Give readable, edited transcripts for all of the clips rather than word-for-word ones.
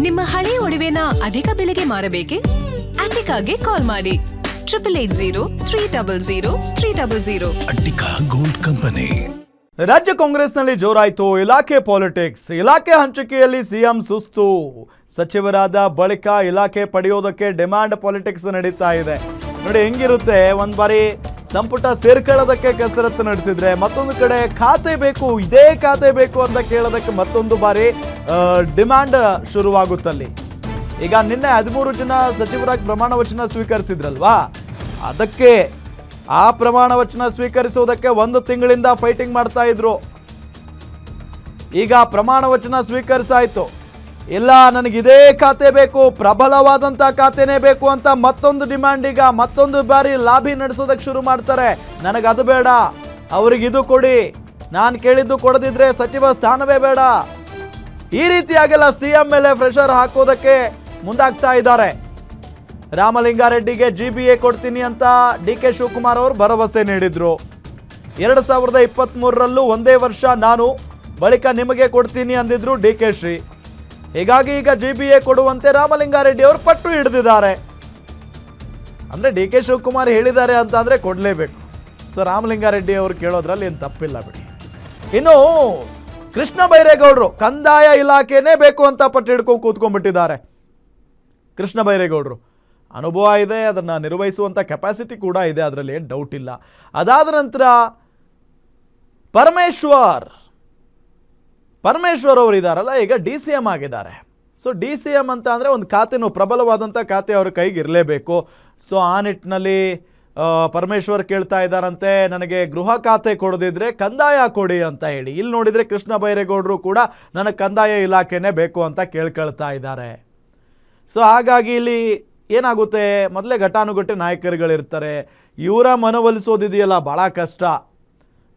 ನಿಮ್ಮ ಹಳೆಯ ಒಡವೆನ ಅಧಿಕ ಬೆಲೆಗೆ ಮಾರಬೇಕೆ? ಅಟಿಕಾಗೆ ಕಾಲ್ ಮಾಡಿ 8880 ಅಟ್ಟಿಕಾ ಗೋಲ್ಡ್ ಕಂಪನಿ. ರಾಜ್ಯ ಕಾಂಗ್ರೆಸ್ನಲ್ಲಿ ಜೋರಾಯಿತು ಇಲಾಖೆ ಪಾಲಿಟಿಕ್ಸ್. ಇಲಾಖೆ ಹಂಚಿಕೆಯಲ್ಲಿ ಸಿಎಂ ಸುಸ್ತು. ಸಚಿವರಾದ ಬಳಿಕ ಇಲಾಖೆ ಪಡೆಯೋದಕ್ಕೆ ಡಿಮ್ಯಾಂಡ್ ಪಾಲಿಟಿಕ್ಸ್ ನಡೀತಾ ಇದೆ. ನೋಡಿ ಹೆಂಗಿರುತ್ತೆ, ಒಂದ್ ಬಾರಿ ಸಂಪುಟ ಸೇರ್ಕೊಳ್ಳೋದಕ್ಕೆ ಕಸರತ್ತು ನಡೆಸಿದ್ರೆ ಮತ್ತೊಂದು ಕಡೆ ಖಾತೆ ಬೇಕು, ಇದೇ ಖಾತೆ ಬೇಕು ಅಂತ ಕೇಳೋದಕ್ಕೆ ಮತ್ತೊಂದು ಬಾರಿ ಡಿಮ್ಯಾಂಡ್ ಶುರುವಾಗುತ್ತಲ್ಲಿ. ಈಗ ನಿನ್ನೆ 13 ಜನ ಸಚಿವರಾಗಿ ಪ್ರಮಾಣ ವಚನ ಸ್ವೀಕರಿಸಿದ್ರಲ್ವಾ, ಅದಕ್ಕೆ ಆ ಪ್ರಮಾಣ ವಚನ ಸ್ವೀಕರಿಸುವುದಕ್ಕೆ 1 ತಿಂಗಳಿಂದ ಫೈಟಿಂಗ್ ಮಾಡ್ತಾ ಇದ್ರು. ಈಗ ಪ್ರಮಾಣ ವಚನ ಸ್ವೀಕರಿಸಾಯ್ತು. ಇಲ್ಲ, ನನಗಿದೇ ಖಾತೆ ಬೇಕು, ಪ್ರಬಲವಾದಂಥ ಖಾತೆನೇ ಬೇಕು ಅಂತ ಮತ್ತೊಂದು ಡಿಮ್ಯಾಂಡ್. ಈಗ ಮತ್ತೊಂದು ಬಾರಿ ಲಾಬಿ ನಡೆಸೋದಕ್ಕೆ ಶುರು ಮಾಡ್ತಾರೆ. ನನಗದು ಬೇಡ, ಅವ್ರಿಗಿದು ಕೊಡಿ, ನಾನು ಕೇಳಿದ್ದು ಕೊಡದಿದ್ರೆ ಸಚಿವ ಸ್ಥಾನವೇ ಬೇಡ. ಈ ರೀತಿಯಾಗೆಲ್ಲ ಸಿಎಂ ಮೇಲೆ ಪ್ರೆಷರ್ ಹಾಕೋದಕ್ಕೆ ಮುಂದಾಗ್ತಾ ಇದ್ದಾರೆ. ರಾಮಲಿಂಗಾರೆಡ್ಡಿಗೆ GBA ಕೊಡ್ತೀನಿ ಅಂತ DK ಶಿವಕುಮಾರ್ ಅವರು ಭರವಸೆ ನೀಡಿದ್ರು. 2023ರಲ್ಲೂ ಒಂದೇ ವರ್ಷ ನಾನು, ಬಳಿಕ ನಿಮಗೆ ಕೊಡ್ತೀನಿ ಅಂದಿದ್ರು DK ಶ್ರೀ. ಹೀಗಾಗಿ ಈಗ GBA ಕೊಡುವಂತೆ ರಾಮಲಿಂಗಾರೆಡ್ಡಿ ಅವರು ಪಟ್ಟು ಹಿಡಿದಿದ್ದಾರೆ. ಅಂದ್ರೆ DK ಶಿವಕುಮಾರ್ ಹೇಳಿದ್ದಾರೆ ಅಂತ ಅಂದ್ರೆ ಕೊಡ್ಲೇಬೇಕು. ಸೊ ರಾಮಲಿಂಗಾರೆಡ್ಡಿ ಅವರು ಕೇಳೋದ್ರಲ್ಲಿ ಏನು ತಪ್ಪಿಲ್ಲ ಬಿಡಿ. ಇನ್ನು ಕೃಷ್ಣ ಬೈರೇಗೌಡರು ಕಂದಾಯ ಇಲಾಖೆನೇ ಬೇಕು ಅಂತ ಪಟ್ಟು ಹಿಡ್ಕೊಂಡು ಕೂತ್ಕೊಂಡ್ಬಿಟ್ಟಿದ್ದಾರೆ. ಕೃಷ್ಣ ಬೈರೇಗೌಡರು ಅನುಭವ ಇದೆ, ಅದನ್ನು ನಿರ್ವಹಿಸುವಂಥ ಕೆಪಾಸಿಟಿ ಕೂಡ ಇದೆ, ಅದರಲ್ಲಿ ಏನು ಡೌಟ್ ಇಲ್ಲ. ಅದಾದ ನಂತರ ಪರಮೇಶ್ವರ್ ಅವರು ಇದ್ದಾರಲ್ಲ, ಈಗ DCM ಆಗಿದ್ದಾರೆ. ಸೊ DCM ಅಂತ ಅಂದರೆ ಒಂದು ಖಾತೆನೂ ಪ್ರಬಲವಾದಂಥ ಖಾತೆ ಅವ್ರ ಕೈಗೆ ಇರಲೇಬೇಕು. ಸೊ ಆ ನಿಟ್ಟಿನಲ್ಲಿ ಪರಮೇಶ್ವರ್ ಕೇಳ್ತಾ ಇದ್ದಾರಂತೆ, ನನಗೆ ಗೃಹ ಖಾತೆ ಕೊಡದಿದ್ರೆ ಕಂದಾಯ ಕೊಡಿ ಅಂತ ಹೇಳಿ. ಇಲ್ಲಿ ನೋಡಿದರೆ ಕೃಷ್ಣ ಬೈರೇಗೌಡರು ಕೂಡ ನನಗೆ ಕಂದಾಯ ಇಲಾಖೆನೇ ಬೇಕು ಅಂತ ಕೇಳ್ಕೊಳ್ತಾ ಇದ್ದಾರೆ. ಸೊ ಹಾಗಾಗಿ ಇಲ್ಲಿ ಏನಾಗುತ್ತೆ, ಮೊದಲೇ ಘಟಾನುಘಟಿ ನಾಯಕರುಗಳಿರ್ತಾರೆ, ಇವರ ಮನವೊಲಿಸೋದಿದೆಯಲ್ಲ ಭಾಳ ಕಷ್ಟ.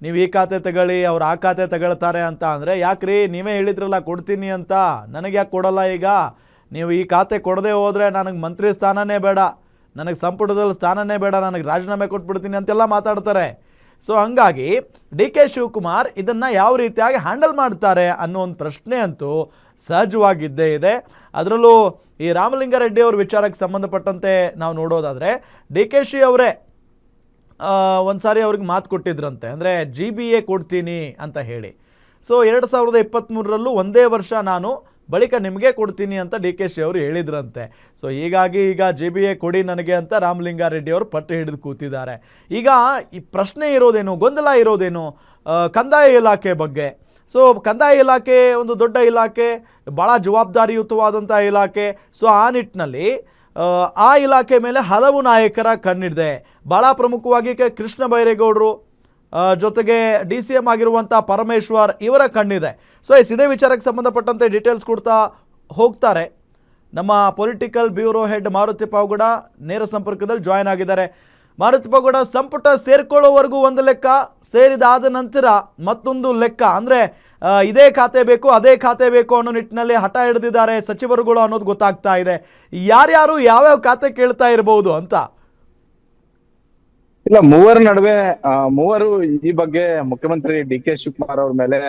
ನೀವು ಈ ಖಾತೆ ತಗೊಳ್ಳಿ, ಅವ್ರು ಆ ಖಾತೆ ತಗೊಳ್ತಾರೆ ಅಂತ ಅಂದರೆ, ಯಾಕ್ರಿ ನೀವೇ ಹೇಳಿದ್ರಲ್ಲ ಕೊಡ್ತೀನಿ ಅಂತ, ನನಗೆ ಯಾಕೆ ಕೊಡಲ್ಲ? ಈಗ ನೀವು ಈ ಖಾತೆ ಕೊಡದೆ ಹೋದರೆ ನನಗೆ ಮಂತ್ರಿ ಸ್ಥಾನನೇ ಬೇಡ, ನನಗೆ ಸಂಪುಟದಲ್ಲಿ ಸ್ಥಾನನೇ ಬೇಡ, ನನಗೆ ರಾಜೀನಾಮೆ ಕೊಟ್ಬಿಡ್ತೀನಿ ಅಂತೆಲ್ಲ ಮಾತಾಡ್ತಾರೆ. ಸೊ ಹಂಗಾಗಿ DK ಶಿವಕುಮಾರ್ ಇದನ್ನು ಯಾವ ರೀತಿಯಾಗಿ ಹ್ಯಾಂಡಲ್ ಮಾಡ್ತಾರೆ ಅನ್ನೋ ಒಂದು ಪ್ರಶ್ನೆ ಅಂತೂ ಸಹಜವಾಗಿದ್ದೇ ಇದೆ. ಅದರಲ್ಲೂ ಈ ರಾಮಲಿಂಗಾರೆಡ್ಡಿ ಅವ್ರ ವಿಚಾರಕ್ಕೆ ಸಂಬಂಧಪಟ್ಟಂತೆ ನಾವು ನೋಡೋದಾದರೆ, DK ಶ್ರೀ ಅವರೇ ಒಂದು ಸಾರಿ ಅವ್ರಿಗೆ ಮಾತು ಕೊಟ್ಟಿದ್ರಂತೆ, ಅಂದರೆ GBA ಕೊಡ್ತೀನಿ ಅಂತ ಹೇಳಿ. ಸೊ 2023ರಲ್ಲೂ ಒಂದೇ ವರ್ಷ ನಾನು, ಬಳಿಕ ನಿಮಗೆ ಕೊಡ್ತೀನಿ ಅಂತ DK ಶ್ರೀ ಅವರು ಹೇಳಿದ್ರಂತೆ. ಸೊ ಹೀಗಾಗಿ ಈಗ GBA ಕೊಡಿ ನನಗೆ ಅಂತ ರಾಮಲಿಂಗಾರೆಡ್ಡಿ ಅವರು ಪಟ್ಟು ಹಿಡಿದು ಕೂತಿದ್ದಾರೆ. ಈಗ ಈ ಪ್ರಶ್ನೆ ಇರೋದೇನು, ಗೊಂದಲ ಇರೋದೇನು ಕಂದಾಯ ಇಲಾಖೆ ಬಗ್ಗೆ. ಸೊ ಕಂದಾಯ ಇಲಾಖೆ ಒಂದು ದೊಡ್ಡ ಇಲಾಖೆ, ಭಾಳ ಜವಾಬ್ದಾರಿಯುತವಾದಂಥ ಇಲಾಖೆ. ಸೊ ಆ ನಿಟ್ಟಿನಲ್ಲಿ ಆ ಇಲಾಖೆ ಮೇಲೆ ಹಲವು ನಾಯಕರ ಕಣ್ಣಿದೆ. ಭಾಳ ಪ್ರಮುಖವಾಗಿ ಕೃಷ್ಣ ಬೈರೇಗೌಡರು ಜೊತೆಗೆ DCM ಆಗಿರುವಂಥ ಪರಮೇಶ್ವರ್ ಇವರ ಕಣ್ಣಿದೆ. ಸೊ ಇದೇ ವಿಚಾರಕ್ಕೆ ಸಂಬಂಧಪಟ್ಟಂತೆ ಡೀಟೇಲ್ಸ್ ಕೊಡ್ತಾ ಹೋಗ್ತಾರೆ ನಮ್ಮ political bureau head Maruti Pavagada ನೇರ ಸಂಪರ್ಕದಲ್ಲಿ ಜಾಯ್ನ್ ಆಗಿದ್ದಾರೆ. ಮಾರುತಿ ಪಾವಗಡ, ಸಂಪುಟ ಸೇರ್ಕೊಳ್ಳೋವರೆಗೂ ಒಂದು ಲೆಕ್ಕ, ಸೇರಿದಾದ ನಂತರ ಮತ್ತೊಂದು ಲೆಕ್ಕ, ಅಂದರೆ ಇದೇ ಖಾತೆ ಬೇಕು ಅದೇ ಖಾತೆ ಬೇಕು ಅನ್ನೋ ನಿಟ್ಟಿನಲ್ಲಿ ಹಠ ಹಿಡಿದಿದ್ದಾರೆ ಸಚಿವರುಗಳು ಅನ್ನೋದು ಗೊತ್ತಾಗ್ತಾ ಇದೆ. ಯಾರ್ಯಾರು ಯಾವ್ಯಾವ ಖಾತೆ ಕೇಳ್ತಾ ಇರಬಹುದು ಅಂತ? ಇಲ್ಲ, ಮೂವರ ನಡುವೆ ಮೂವರು ಈ ಬಗ್ಗೆ ಮುಖ್ಯಮಂತ್ರಿ DK ಶಿವಕುಮಾರ್ ಅವ್ರ ಮೇಲೆ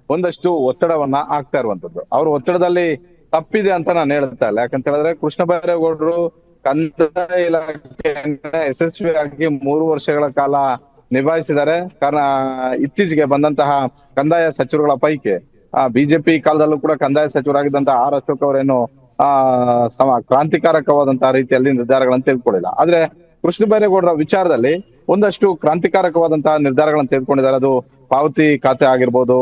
ಒಂದಷ್ಟು ಒತ್ತಡವನ್ನ ಹಾಕ್ತಾ ಇರುವಂತದ್ದು. ಅವ್ರ ಒತ್ತಡದಲ್ಲಿ ತಪ್ಪಿದೆ ಅಂತ ನಾನು ಹೇಳ್ತಾ ಇಲ್ಲ. ಯಾಕಂತ ಹೇಳಿದ್ರೆ ಕೃಷ್ಣ ಬೈರೇಗೌಡರು ಕಂದಾಯ ಇಲಾಖೆಯನ್ನ ಯಶಸ್ವಿಯಾಗಿ 3 ವರ್ಷಗಳ ಕಾಲ ನಿಭಾಯಿಸಿದ್ದಾರೆ. ಕಾರಣ ಇತ್ತೀಚೆಗೆ ಬಂದಂತಹ ಕಂದಾಯ ಸಚಿವರುಗಳ ಪೈಕಿ BJP ಕಾಲದಲ್ಲೂ ಕೂಡ ಕಂದಾಯ ಸಚಿವರಾಗಿದ್ದಂತಹ R ಅಶೋಕ್ ಅವರೇನು ಕ್ರಾಂತಿಕಾರಕವಾದಂತಹ ರೀತಿಯಲ್ಲಿ ನಿರ್ಧಾರಗಳನ್ನು ತೆಗೆದುಕೊಳ್ಳಿಲ್ಲ. ಆದ್ರೆ ಕೃಷ್ಣ ಬೈರೇಗೌಡರ ವಿಚಾರದಲ್ಲಿ ಒಂದಷ್ಟು ಕ್ರಾಂತಿಕಾರಕವಾದಂತಹ ನಿರ್ಧಾರಗಳನ್ನು ತೆಗೆದುಕೊಂಡಿದ್ದಾರೆ. ಅದು ಪಾವತಿ ಖಾತೆ ಆಗಿರ್ಬೋದು,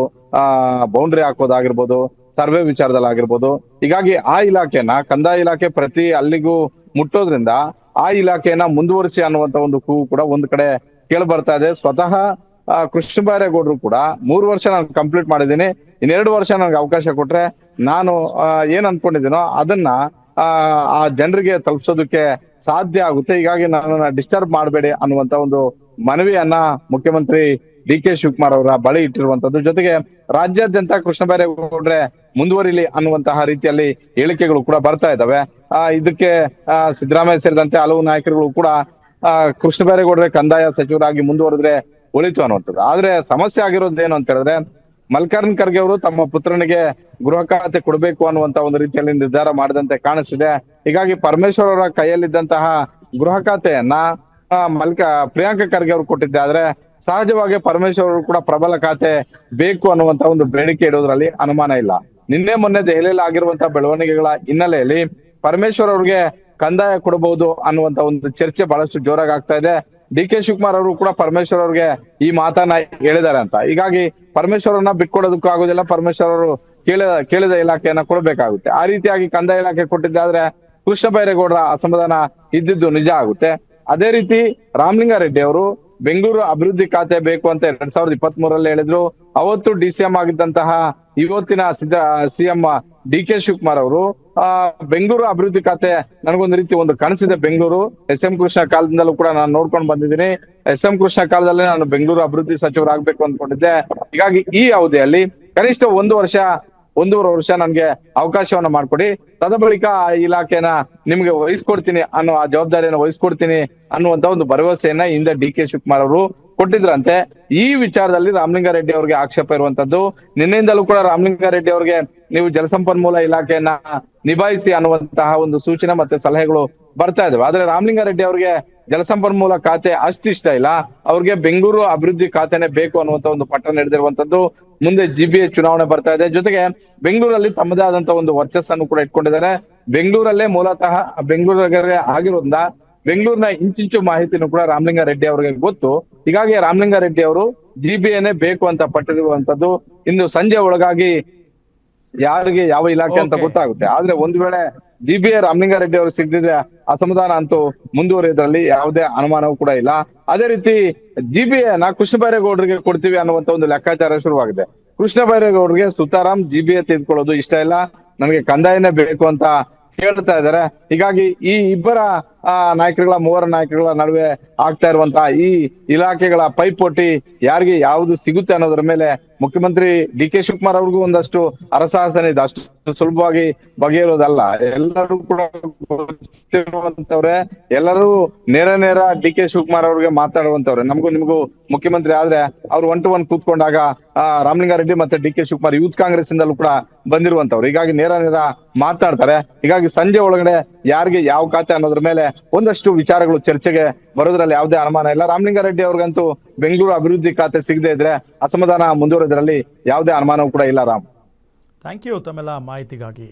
ಬೌಂಡ್ರಿ ಹಾಕೋದಾಗಿರ್ಬೋದು, ಸರ್ವೆ ವಿಚಾರದಲ್ಲಿ ಆಗಿರ್ಬೋದು. ಹೀಗಾಗಿ ಆ ಇಲಾಖೆನ ಕಂದಾಯ ಇಲಾಖೆ ಪ್ರತಿ ಅಲ್ಲಿಗೂ ಮುಟ್ಟೋದ್ರಿಂದ ಆ ಇಲಾಖೆಯನ್ನ ಮುಂದುವರಿಸಿ ಅನ್ನುವಂತ ಒಂದು ಕೂಗು ಕೂಡ ಒಂದು ಕಡೆ ಕೇಳಿ ಬರ್ತಾ ಇದೆ. ಸ್ವತಃ ಕೃಷ್ಣ ಬೈರೇಗೌಡರು ಕೂಡ 3 ವರ್ಷ ನಾನು ಕಂಪ್ಲೀಟ್ ಮಾಡಿದ್ದೀನಿ, ಇನ್ 2 ವರ್ಷ ನನಗೆ ಅವಕಾಶ ಕೊಟ್ರೆ ನಾನು ಏನ್ ಅನ್ಕೊಂಡಿದ್ದೀನೋ ಅದನ್ನ ಆ ಜನರಿಗೆ ತಲುಪಿಸೋದಕ್ಕೆ ಸಾಧ್ಯ ಆಗುತ್ತೆ. ಹೀಗಾಗಿ ನನ್ನನ್ನ ಡಿಸ್ಟರ್ಬ್ ಮಾಡಬೇಡಿ ಅನ್ನುವಂತ ಒಂದು ಮನವಿಯನ್ನ ಮುಖ್ಯಮಂತ್ರಿ DK ಶಿವಕುಮಾರ್ ಅವರ ಬಳಿ ಇಟ್ಟಿರುವಂತದ್ದು. ಜೊತೆಗೆ ರಾಜ್ಯಾದ್ಯಂತ ಕೃಷ್ಣ ಬೈರೇಗೌಡ್ರೆ ಮುಂದುವರಿಲಿ ಅನ್ನುವಂತಹ ರೀತಿಯಲ್ಲಿ ಹೇಳಿಕೆಗಳು ಕೂಡ ಬರ್ತಾ ಇದ್ದಾವೆ. ಇದಕ್ಕೆ ಸಿದ್ದರಾಮಯ್ಯ ಸೇರಿದಂತೆ ಹಲವು ನಾಯಕರುಗಳು ಕೂಡ ಕೃಷ್ಣ ಬೈರೇಗೌಡ್ರೆ ಕಂದಾಯ ಸಚಿವರಾಗಿ ಮುಂದುವರೆದ್ರೆ ಒಳಿತು ಅನ್ನುವಂಥದ್ದು. ಆದ್ರೆ ಸಮಸ್ಯೆ ಆಗಿರೋದೇನು ಅಂತ ಹೇಳಿದ್ರೆ ಮಲ್ಲಿಕಾರ್ಜುನ್ ಖರ್ಗೆ ಅವರು ತಮ್ಮ ಪುತ್ರನಿಗೆ ಗೃಹ ಖಾತೆ ಕೊಡಬೇಕು ಅನ್ನುವಂತ ಒಂದು ರೀತಿಯಲ್ಲಿ ನಿರ್ಧಾರ ಮಾಡಿದಂತೆ ಕಾಣಿಸ್ತಿದೆ. ಹೀಗಾಗಿ ಪರಮೇಶ್ವರ್ ಅವರ ಕೈಯಲ್ಲಿದ್ದಂತಹ ಗೃಹ ಖಾತೆಯನ್ನ ಪ್ರಿಯಾಂಕ ಖರ್ಗೆ ಅವರು ಕೊಟ್ಟಿದ್ದೆ. ಆದ್ರೆ ಸಹಜವಾಗಿ ಪರಮೇಶ್ವರ್ ಅವರು ಕೂಡ ಪ್ರಬಲ ಖಾತೆ ಬೇಕು ಅನ್ನುವಂತ ಒಂದು ಬೇಡಿಕೆ ಇಡೋದ್ರಲ್ಲಿ ಅನುಮಾನ ಇಲ್ಲ. ನಿನ್ನೆ ಮೊನ್ನೆ ದೆಹಲಿಯಲ್ಲಿ ಆಗಿರುವಂತಹ ಬೆಳವಣಿಗೆಗಳ ಹಿನ್ನೆಲೆಯಲ್ಲಿ ಪರಮೇಶ್ವರ್ ಅವ್ರಿಗೆ ಕಂದಾಯ ಕೊಡಬಹುದು ಅನ್ನುವಂತ ಒಂದು ಚರ್ಚೆ ಬಹಳಷ್ಟು ಜೋರಾಗಿ ಆಗ್ತಾ ಇದೆ. ಡಿ ಕೆ ಶಿವಕುಮಾರ್ ಅವರು ಕೂಡ ಪರಮೇಶ್ವರ್ ಅವ್ರಿಗೆ ಈ ಮಾತನ್ನ ಹೇಳಿದ್ದಾರೆ ಅಂತ. ಹೀಗಾಗಿ ಪರಮೇಶ್ವರ್ ಅವ್ರನ್ನ ಬಿಟ್ಕೊಡೋದಕ್ಕೂ ಆಗುದಿಲ್ಲ, ಪರಮೇಶ್ವರ್ ಅವರು ಕೇಳಿದ ಇಲಾಖೆಯನ್ನ ಕೊಡಬೇಕಾಗುತ್ತೆ. ಆ ರೀತಿಯಾಗಿ ಕಂದಾಯ ಇಲಾಖೆ ಕೊಟ್ಟಿದ್ದಾದ್ರೆ ಕೃಷ್ಣ ಬೈರೇಗೌಡರ ಅಸಮಾಧಾನ ಇದ್ದಿದ್ದು ನಿಜ ಆಗುತ್ತೆ. ಅದೇ ರೀತಿ ರಾಮಲಿಂಗಾರೆಡ್ಡಿ ಅವರು ಬೆಂಗಳೂರು ಅಭಿವೃದ್ಧಿ ಖಾತೆ ಬೇಕು ಅಂತ 2023 ಹೇಳಿದ್ರು. ಅವತ್ತು ಡಿ.ಸಿ.ಎಂ ಆಗಿದ್ದಂತಹ ಇವತ್ತಿನ ಸಿಎಂ ಡಿ ಕೆ ಶಿವಕುಮಾರ್ ಅವರು ಬೆಂಗಳೂರು ಅಭಿವೃದ್ಧಿ ಖಾತೆ ನನಗೊಂದು ರೀತಿ ಒಂದು ಕನಸಿದೆ. ಬೆಂಗಳೂರು ಎಸ್.ಎಂ. ಕೃಷ್ಣ ಕಾಲದಿಂದಲೂ ಕೂಡ ನಾನು ನೋಡ್ಕೊಂಡು ಬಂದಿದ್ದೀನಿ. ಎಸ್.ಎಂ. ಕೃಷ್ಣ ಕಾಲದಲ್ಲೇ ನಾನು ಬೆಂಗಳೂರು ಅಭಿವೃದ್ಧಿ ಸಚಿವರಾಗಬೇಕು ಅಂದ್ಕೊಂಡಿದ್ದೆ. ಹೀಗಾಗಿ ಈ ಅವಧಿಯಲ್ಲಿ ಕನಿಷ್ಠ 1.5 ವರ್ಷ ನನ್ಗೆ ಅವಕಾಶವನ್ನ ಮಾಡ್ಕೊಡಿ, ತದಬಳಿಕ ಆ ಇಲಾಖೆನ ನಿಮ್ಗೆ ವಹಿಸ್ಕೊಡ್ತೀನಿ ಅನ್ನೋ ಆ ಜವಾಬ್ದಾರಿಯನ್ನು ವಹಿಸ್ಕೊಡ್ತೀನಿ ಅನ್ನುವಂತ ಒಂದು ಭರವಸೆಯನ್ನ ಹಿಂದೆ ಡಿ ಕೆ ಶಿವಕುಮಾರ್ ಅವರು ಕೊಟ್ಟಿದ್ರಂತೆ. ಈ ವಿಚಾರದಲ್ಲಿ ರಾಮಲಿಂಗಾರೆಡ್ಡಿ ಅವರಿಗೆ ಆಕ್ಷೇಪ ಇರುವಂತದ್ದು. ನಿನ್ನೆಯಿಂದಲೂ ಕೂಡ ರಾಮಲಿಂಗಾರೆಡ್ಡಿ ಅವರಿಗೆ ನೀವು ಜಲಸಂಪನ್ಮೂಲ ಇಲಾಖೆಯನ್ನ ನಿಭಾಯಿಸಿ ಅನ್ನುವಂತಹ ಒಂದು ಸೂಚನೆ ಮತ್ತೆ ಸಲಹೆಗಳು ಬರ್ತಾ ಇದಾವೆ. ಆದ್ರೆ ರಾಮಲಿಂಗಾರೆಡ್ಡಿ ಅವರಿಗೆ ಜಲಸಂಪನ್ಮೂಲ ಖಾತೆ ಅಷ್ಟಿಷ್ಟ ಇಲ್ಲ, ಅವ್ರಿಗೆ ಬೆಂಗಳೂರು ಅಭಿವೃದ್ಧಿ ಖಾತೆನೆ ಬೇಕು ಅನ್ನುವಂತ ಒಂದು ಪಟ್ಟ ನಡೆದಿರುವಂತದ್ದು. ಮುಂದೆ GBA ಚುನಾವಣೆ ಬರ್ತಾ ಇದೆ. ಜೊತೆಗೆ ಬೆಂಗಳೂರಲ್ಲಿ ತಮ್ಮದೇ ಆದಂತ ಒಂದು ವರ್ಚಸ್ಸನ್ನು ಕೂಡ ಇಟ್ಕೊಂಡಿದ್ದಾರೆ. ಬೆಂಗಳೂರಲ್ಲೇ ಮೂಲತಃ ಬೆಂಗಳೂರಿಗೆ ಆಗಿರೋದ್ರಿಂದ ಬೆಂಗಳೂರಿನ ಇಂಚಿಂಚು ಮಾಹಿತಿನೂ ಕೂಡ ರಾಮಲಿಂಗಾರೆಡ್ಡಿ ಅವರಿಗೆ ಗೊತ್ತು. ಹೀಗಾಗಿ ರಾಮಲಿಂಗಾರೆಡ್ಡಿ ಅವರು GBAನೇ ಬೇಕು ಅಂತ ಪಟ್ಟಿರುವಂತದ್ದು. ಇನ್ನು ಸಂಜೆ ಒಳಗಾಗಿ ಯಾರಿಗೆ ಯಾವ ಇಲಾಖೆ ಅಂತ ಗೊತ್ತಾಗುತ್ತೆ. ಆದ್ರೆ ಒಂದು ವೇಳೆ GBA ರಾಮಲಿಂಗಾರೆಡ್ಡಿ ಅವರು ಸಿಗದಿದ್ರೆ ಅಸಮಾಧಾನ ಅಂತೂ ಮುಂದುವರಿಯೋದ್ರಲ್ಲಿ ಯಾವುದೇ ಅನುಮಾನವೂ ಕೂಡ ಇಲ್ಲ. ಅದೇ ರೀತಿ GBA ಕೃಷ್ಣ ಬೈರೇಗೌಡರಿಗೆ ಕೊಡ್ತೀವಿ ಅನ್ನುವಂತ ಒಂದು ಲೆಕ್ಕಾಚಾರ ಶುರುವಾಗಿದೆ. ಕೃಷ್ಣ ಬೈರೇಗೌಡರಿಗೆ ಸುತಾರಾಮ್ GBA ತೆಗೆದುಕೊಳ್ಳೋದು ಇಷ್ಟ ಇಲ್ಲ, ನನಗೆ ಕಂದಾಯನೇ ಬೇಕು ಅಂತ ಹೇಳ್ತಾ ಇದ್ದಾರೆ. ಹೀಗಾಗಿ ಈ ಇಬ್ಬರ ಮೂವರ ನಾಯಕರುಗಳ ನಡುವೆ ಆಗ್ತಾ ಇರುವಂತಹ ಈ ಇಲಾಖೆಗಳ ಪೈಪೋಟಿ ಯಾರಿಗೆ ಯಾವುದು ಸಿಗುತ್ತೆ ಅನ್ನೋದ್ರ ಮೇಲೆ ಮುಖ್ಯಮಂತ್ರಿ ಡಿ ಕೆ ಶಿವಕುಮಾರ್ ಅವ್ರಿಗೂ ಒಂದಷ್ಟು ಅರಸಾಹಸನ ಇದೆ. ಅಷ್ಟು ಸುಲಭವಾಗಿ ಬಗೆಯಿರೋದಲ್ಲ. ಎಲ್ಲರೂ ಕೂಡ ಗೊತ್ತಿರುವಂತವ್ರೆ, ಎಲ್ಲರೂ ನೇರ ಡಿ ಕೆ ಶಿವಕುಮಾರ್ ಅವ್ರಿಗೆ ಮಾತಾಡುವಂತವ್ರೆ. ನಮಗೂ ನಿಮಗೂ ಮುಖ್ಯಮಂತ್ರಿ ಆದ್ರೆ ಅವ್ರು 1 to 1 ಕೂತ್ಕೊಂಡಾಗ ರಾಮಲಿಂಗಾರೆಡ್ಡಿ ಮತ್ತೆ D K Shivakumar youth Congress ಇಂದಲೂ ಕೂಡ ಬಂದಿರುವಂತವ್ರು. ಹೀಗಾಗಿ ನೇರ ಮಾತಾಡ್ತಾರೆ. ಹೀಗಾಗಿ ಸಂಜೆ ಒಳಗಡೆ ಯಾರಿಗೆ ಯಾವ ಖಾತೆ ಅನ್ನೋದ್ರ ಮೇಲೆ ಒಂದಷ್ಟು ವಿಚಾರಗಳು ಚರ್ಚೆಗೆ ಬರೋದ್ರಲ್ಲಿ ಯಾವುದೇ ಅನುಮಾನ ಇಲ್ಲ. ರಾಮಲಿಂಗಾರೆಡ್ಡಿ ಅವ್ರಿಗಂತೂ ಬೆಂಗಳೂರು ಅಭಿವೃದ್ಧಿ ಖಾತೆ ಸಿಗದೆ ಇದ್ರೆ ಅಸಮಾಧಾನ ಮುಂದುವರೆದ್ರಲ್ಲಿ ಯಾವುದೇ ಅನುಮಾನವೂ ಕೂಡ ಇಲ್ಲ. ರಾಮ್, ಥ್ಯಾಂಕ್ ಯು ತಮ್ಮೆಲ್ಲ ಮಾಹಿತಿಗಾಗಿ.